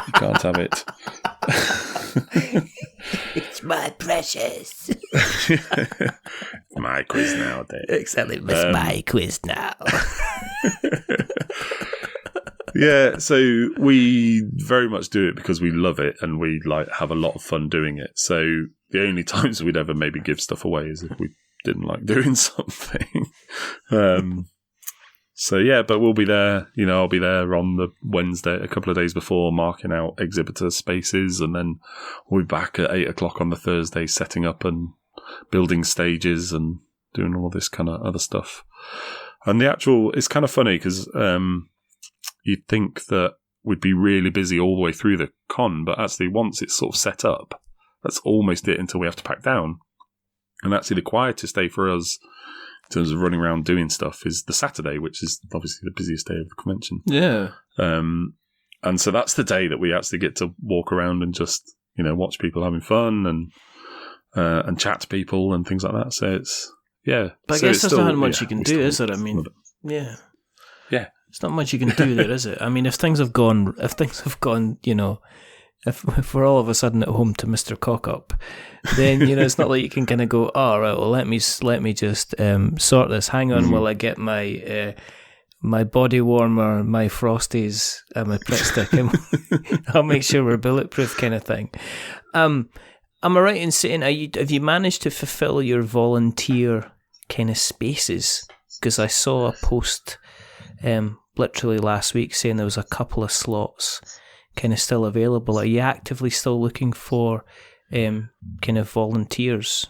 You can't have it. It's my precious. My quiz now, Dave. Exactly, it's my quiz now. Yeah, so we very much do it because we love it and we have a lot of fun doing it. So the only times we'd ever maybe give stuff away is if we didn't like doing something. So yeah, but we'll be there. I'll be there on the Wednesday, a couple of days before, marking out exhibitor spaces, and then we'll be back at 8:00 on the Thursday, setting up and building stages and doing all this kind of other stuff. And it's kind of funny because you'd think that we'd be really busy all the way through the con, but actually once it's sort of set up, that's almost it until we have to pack down. And actually the quietest day for us in terms of running around doing stuff is the Saturday, which is obviously the busiest day of the convention. Yeah. And so that's the day that we actually get to walk around and just, watch people having fun and chat to people and things like that. So it's, yeah. But I guess there's not much you can do, is there? I mean, yeah. Yeah. It's not much you can do there, is it? I mean, if things have gone, if we're all of a sudden at home to Mr. Cock-Up, then it's not like you can kind of go, oh right, well let me just sort this. Hang on while I get my my body warmer, my Frosties, and my Pritt Stick, and I'll make sure we're bulletproof, kind of thing. Am I right in saying have you managed to fulfil your volunteer kind of spaces? Because I saw a post literally last week saying there was a couple of slots kind of still available. Are you actively still looking for kind of volunteers?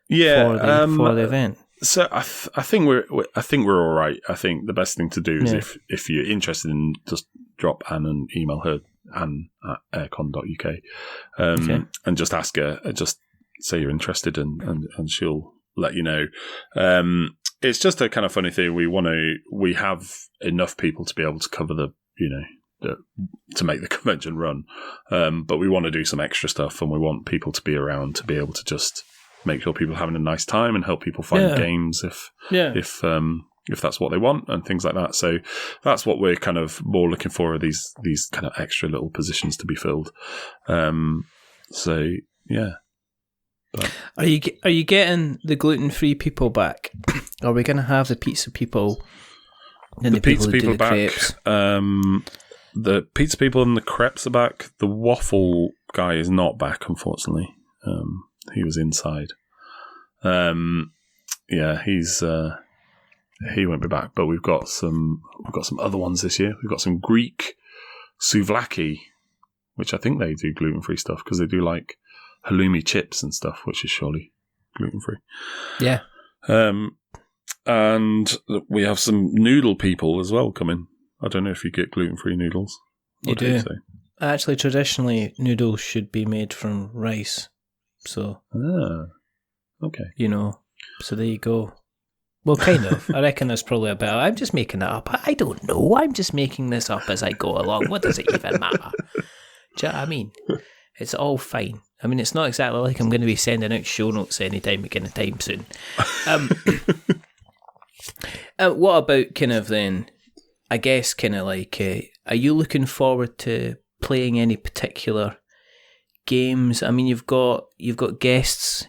Yeah, for the event. So I think we're all right. I think the best thing to do is if you're interested in, just drop Anne and email her, Anne@airecon.uk, and just ask her, just say you're interested, and she'll let you know. It's just a kind of funny thing. We have enough people to be able to cover to make the convention run, but we want to do some extra stuff, and we want people to be around to be able to just make sure people are having a nice time and help people find games if that's what they want and things like that. So that's what we're kind of more looking for, are these kind of extra little positions to be filled. So yeah. But are you getting the gluten-free people back? Are we going to have the pizza people and the pizza people the back? Crepes? The pizza people and the crepes are back. The waffle guy is not back, unfortunately. He was inside. He won't be back. But we've got some other ones this year. We've got some Greek souvlaki, which I think they do gluten-free stuff, because they do like halloumi chips and stuff, which is surely gluten-free. Yeah. And we have some noodle people as well coming. I don't know if you get gluten-free noodles. You do. So. Actually, traditionally, noodles should be made from rice. So. Okay. So there you go. Well, kind of. I reckon there's probably a bit. I'm just making that up. I don't know. I'm just making this up as I go along. What does it even matter? Do you know what I mean? It's all fine. I mean, it's not exactly like I'm going to be sending out show notes anytime soon. What about kind of then, I guess, kind of like, are you looking forward to playing any particular games? I mean, you've got guests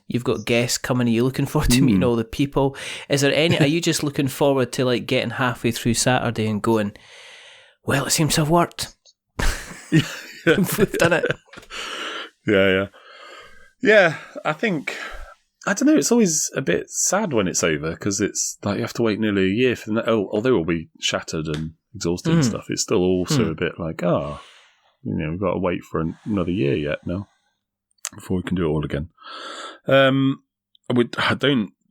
coming. Are you looking forward to meeting all the people? Is there any? Are you just looking forward to like getting halfway through Saturday and going, well, it seems to have worked. We've done it. Yeah. I think I don't know. It's always a bit sad when it's over because it's like you have to wait nearly a year for the. Although we'll be shattered and exhausted and stuff, it's still also a bit like, we've got to wait for another year yet now before we can do it all again.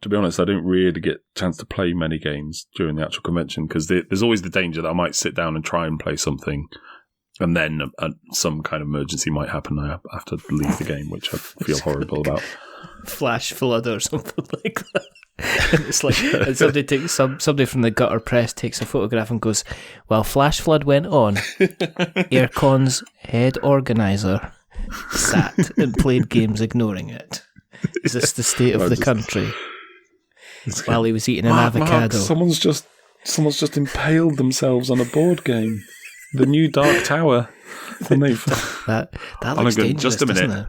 To be honest, I don't really get a chance to play many games during the actual convention because there's always the danger that I might sit down and try and play something, and then some kind of emergency might happen. I have to leave the game, which I feel horrible about. Flash flood or something like that. And it's like and somebody from the gutter press takes a photograph and goes, "While flash flood went on, Airecon's head organizer sat and played games, ignoring it. Is this the state of the country?" While he was eating an avocado. Someone's just impaled themselves on a board game. The new Dark Tower. And that looks dangerous, just a minute. doesn't it?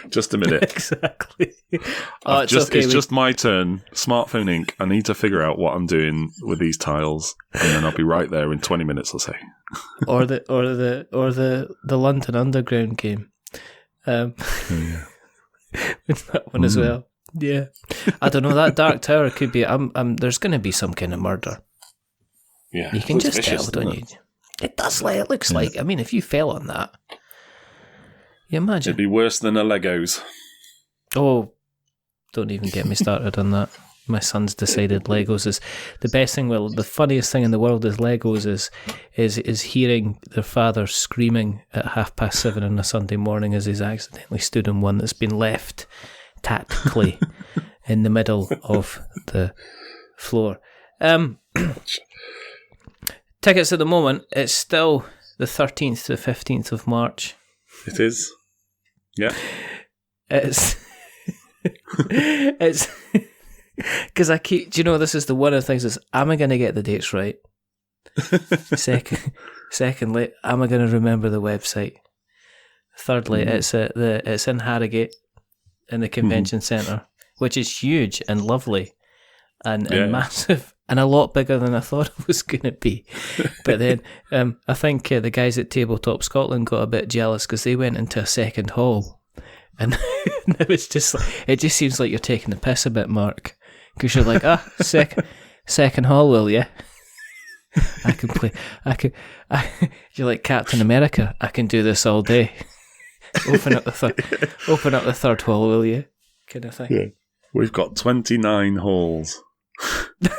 Just a minute. Exactly. It's just my turn. Smartphone Inc. I need to figure out what I'm doing with these tiles, and then I'll be right there in 20 minutes or so. or the London Underground game. That one as well. Yeah, I don't know. That Dark Tower could be. There's going to be some kind of murder. Yeah, you can just tell, don't you? It does. It looks like. I mean, if you fell on that, you imagine it'd be worse than a Legos. Oh, don't even get me started on that. My son's decided Legos is the best thing. Well, the funniest thing in the world is Legos is hearing their father screaming at 7:30 on a Sunday morning as he's accidentally stood on one that's been left tactically in the middle of the floor. Tickets at the moment, it's still the 13th to 15th of March. It is. Yeah. It's because I keep. Do you know this is one of the things? Is am I going to get the dates right? Secondly, am I going to remember the website? Thirdly, it's in Harrogate in the convention centre, which is huge and lovely and massive and a lot bigger than I thought it was going to be. But then I think the guys at Tabletop Scotland got a bit jealous because they went into a second hall. And it was just it just seems like you're taking the piss a bit, Mark, because you're like, second hall, will you? I can play. You're like Captain America. I can do this all day. Open up the third hall, will you? Kind of thing. Yeah. We've got 29 halls.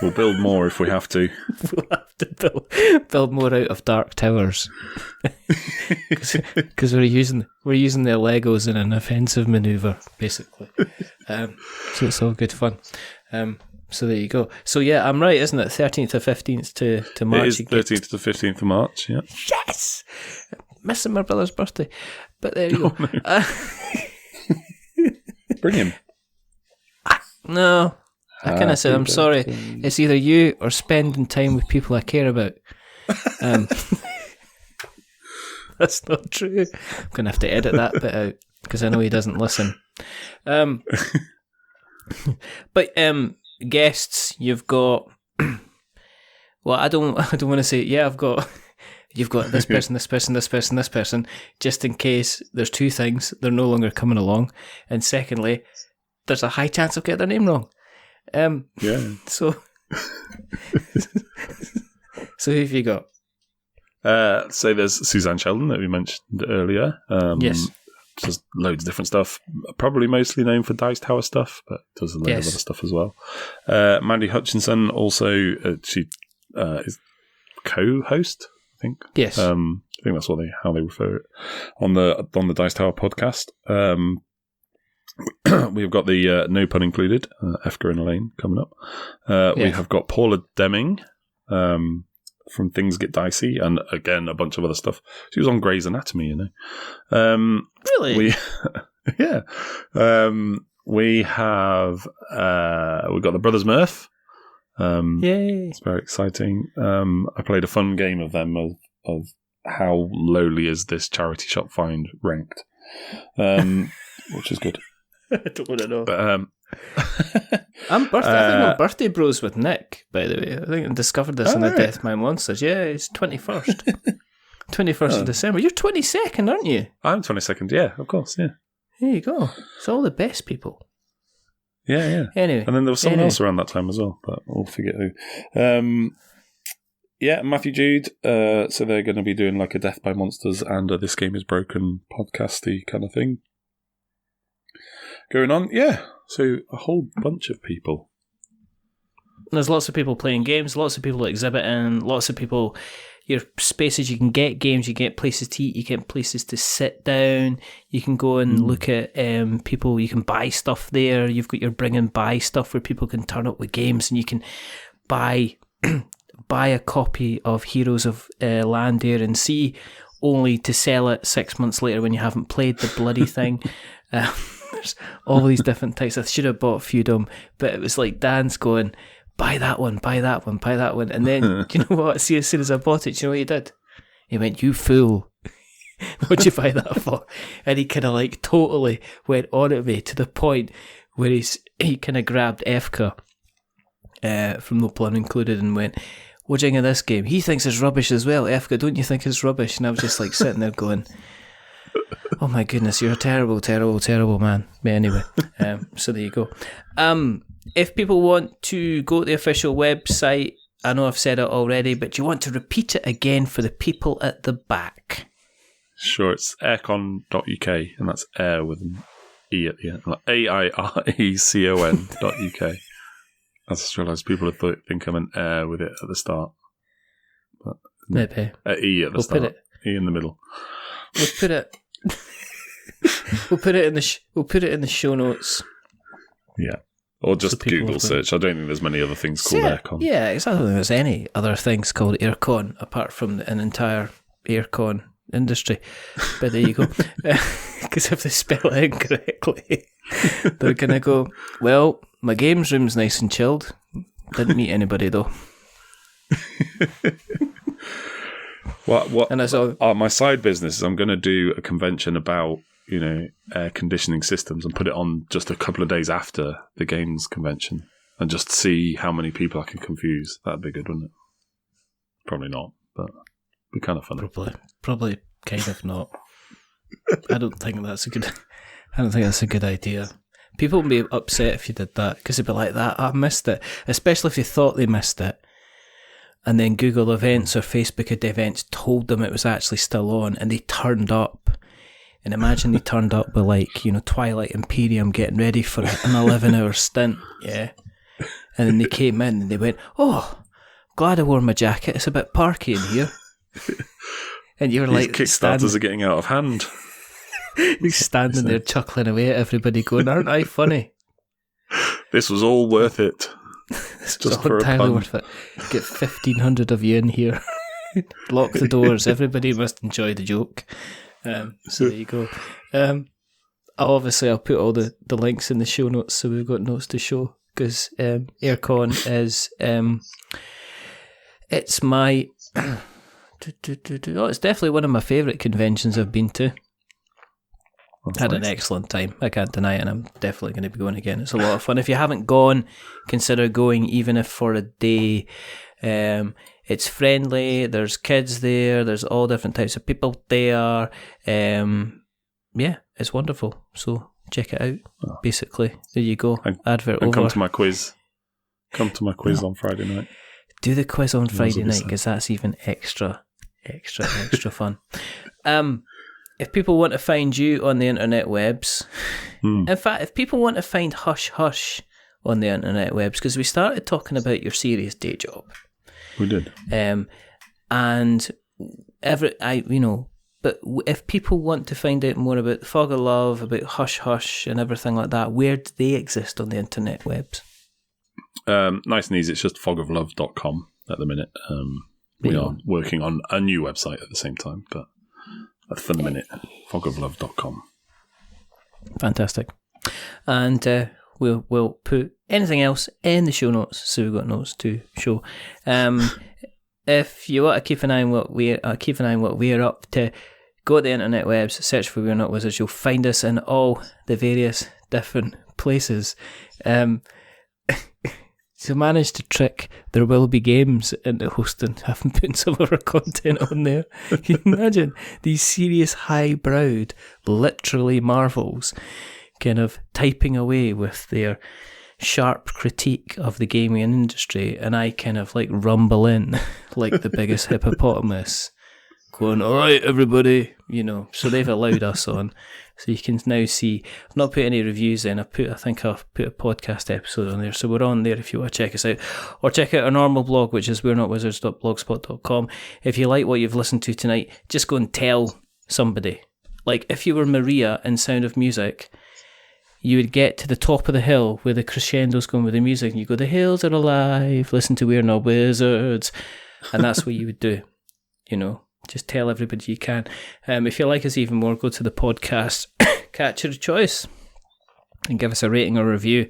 We'll build more if we have to. We'll have to build more out of Dark Towers because we're using their Legos in an offensive manoeuvre, basically. So it's all good fun. So there you go. So yeah, I'm right, isn't it? 13th or 15th to March. It is 13th to 15th of March. Yeah. Yes. Missing my brother's birthday, but there you go. No. Bring him. No. I kind of said, I'm sorry, it's either you or spending time with people I care about. That's not true. I'm going to have to edit that bit out because I know he doesn't listen. But guests, you've got... Well, I don't want to say, you've got this person, this person, this person, this person, just in case there's two things, they're no longer coming along. And secondly, there's a high chance I'll get their name wrong. So who have you got? So there's Suzanne Sheldon that we mentioned earlier. Yes. Just loads of different stuff. Probably mostly known for Dice Tower stuff, but does a load of other stuff as well. Mandy Hutchinson also, she is co-host, I think. Yes. I think that's how they refer it on the Dice Tower podcast. We've got the No Pun Included, Efka and Elaine coming up. We have got Paula Deming from Things Get Dicey, and again, a bunch of other stuff. She was on Grey's Anatomy, you know. Really? We've got the Brothers Murph. Yay. It's very exciting. I played a fun game of them of how lowly is this charity shop find ranked, which is good. I don't want to know. But, I think I'm birthday bros with Nick, by the way. I think I discovered this in the Death My Monsters. Yeah, it's 21st. 21st of December. You're 22nd, aren't you? I'm 22nd, yeah, of course, yeah. There you go. It's all the best people. Yeah. Anyway. And then there was someone else around that time as well, but we'll forget who. Yeah, Matthew Jude. So they're going to be doing like a Death by Monsters and a This Game Is Broken podcasty kind of thing going on. Yeah, so a whole bunch of people. There's lots of people playing games, lots of people exhibiting, lots of people. Your spaces, you can get games, you get places to eat, you get places to sit down, you can go and look at people, you can buy stuff there. You've got your bring and buy stuff where people can turn up with games, and you can buy a copy of Heroes of Land, Aire and Sea, only to sell it 6 months later when you haven't played the bloody thing. There's all these different types. I should have bought a few of them, but it was like Dan's going, buy that one, buy that one, buy that one. And then, do you know what? See, as soon as I bought it, do you know what he did? He went, you fool. What'd you buy that for? And he kind of like totally went on at me to the point where he kind of grabbed Efka from No Plan Included and went, what do you think of this game? He thinks it's rubbish as well. Efka, don't you think it's rubbish? And I was just like sitting there going, oh my goodness, you're a terrible, terrible, terrible man. But anyway, so there you go. If people want to go to the official website, I know I've said it already, but do you want to repeat it again for the people at the back? Sure, it's airecon.uk, and that's Aire with an E at the end. Like airecon.uk. I just realised people would think I'm an Aire with it at the start. But maybe. E at the start. E in the middle. We'll put it. We'll put it in the show notes. Yeah. Or just Google search. I don't think there's many other things called Airecon. Yeah, exactly. I don't think there's any other things called Airecon apart from an entire Airecon industry. But there you go. Because if they spell it incorrectly, they're going to go, well, my games room's nice and chilled. Didn't meet anybody, though. What? And my side business is I'm going to do a convention about air conditioning systems and put it on just a couple of days after the games convention and just see how many people I can confuse. That'd be good, wouldn't it? Probably not, but it'd be kind of funny. Probably kind of not. I don't think that's a good idea. People would be upset if you did that because they'd be like, that I missed it, especially if they thought they missed it. And then Google Events or Facebook Events told them it was actually still on, and they turned up. And imagine they turned up with Twilight Imperium getting ready for an 11-hour stint, yeah. And then they came in and they went, oh, glad I wore my jacket. It's a bit parky in here. And you're like, Kickstarters are getting out of hand. He's standing there chuckling away at everybody, going, aren't I funny? This was all worth it. This was all entirely worth it. Get 1,500 of you in here. Lock the doors. Everybody must enjoy the joke. So there you go. I'll put all the links in the show notes, so we've got notes to show, because Airecon is it's my it's definitely one of my favourite conventions I've been to. Had an excellent time. I can't deny it, and I'm definitely going to be going again. It's a lot of fun. If you haven't gone, consider going, even if for a day. It's friendly, there's kids there, there's all different types of people there. Yeah, it's wonderful. So check it out, basically. There you go. Advert over. Come to my quiz. Come to my quiz on Friday night. Do the quiz on Friday night, because that's even extra fun. If people want to find you on the internet webs, in fact, if people want to find Hush Hush on the internet webs, because we started talking about your serious day job. We did. And but if people want to find out more about Fog of Love, about Hush Hush and everything like that, where do they exist on the internet webs? Nice and easy. It's just fogoflove.com at the minute. We are working on a new website at the same time, but for the minute, fogoflove.com. Fantastic. And we'll put anything else in the show notes, so we've got notes to show. If you want to keep an eye on what we're up to, go to the internet webs, search for We're Not Wizards. You'll find us in all the various different places. To manage to trick There Will Be Games into hosting, having put some of our content on there. Can you imagine these serious, high-browed, literally marvels kind of typing away with their sharp critique of the gaming industry, and I kind of like rumble in like the biggest hippopotamus, going, "All right, everybody," So they've allowed us on, so you can now see. I've not put any reviews in. I think I've put a podcast episode on there, so we're on there if you want to check us out, or check out our normal blog, which is we'renotwizards.blogspot.com. If you like what you've listened to tonight, just go and tell somebody. Like if you were Maria in Sound of Music, you would get to the top of the hill where the crescendo's going with the music, and you go, "The hills are alive, listen to We're Not Wizards," and that's what you would do, Just tell everybody you can. If you like us even more, go to the podcast catcher of choice and give us a rating or review.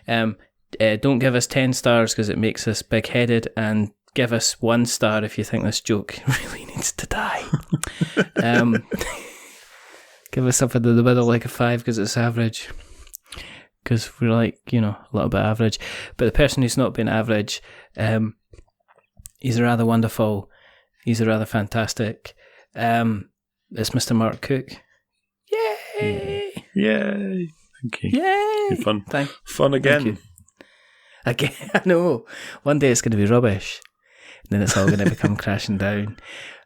Don't give us 10 stars because it makes us big-headed, and give us 1 star if you think this joke really needs to die. Give us something in the middle like a 5 because it's average. Because we're like, a little bit average. But the person who's not been average, he's rather wonderful. He's rather fantastic. It's Mr. Mark Cooke. Yay! Yay! Thank you. Yay! Fun. Fun again. Again, I know. One day it's going to be rubbish. And then it's all going to become crashing down.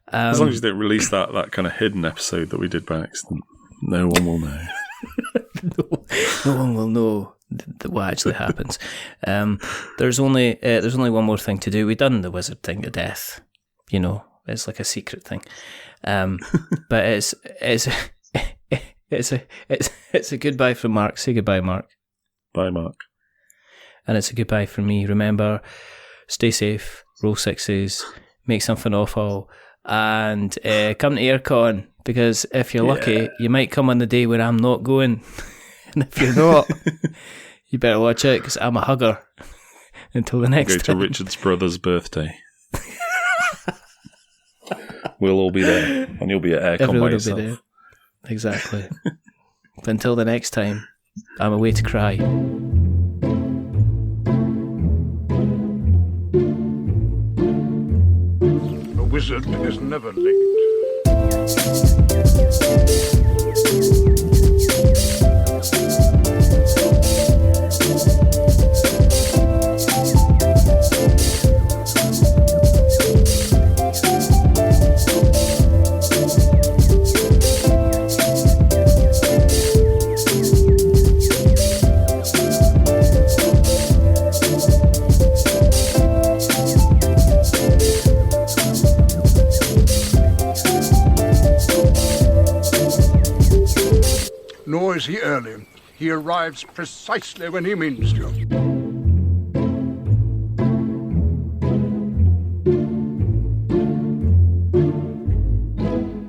As long as you don't release that kind of hidden episode that we did by accident, no one will know. No one will know what actually happens. There's only one more thing to do. We've done the wizard thing to death. It's like a secret thing. But it's a goodbye from Mark. Say goodbye, Mark. Bye, Mark. And it's a goodbye from me. Remember, stay safe, roll 6s, make something awful, and come to Airecon, because if you're lucky, you might come on the day where I'm not going. And if you're not, you better watch out, because I'm a hugger. Until the next time. Go to Richard's brother's birthday. We'll all be there, and you'll be at Airecon Everyone by yourself. will be there. Exactly. But until the next time, I'm away to cry. A wizard is never late. Nor is he early. He arrives precisely when he means to.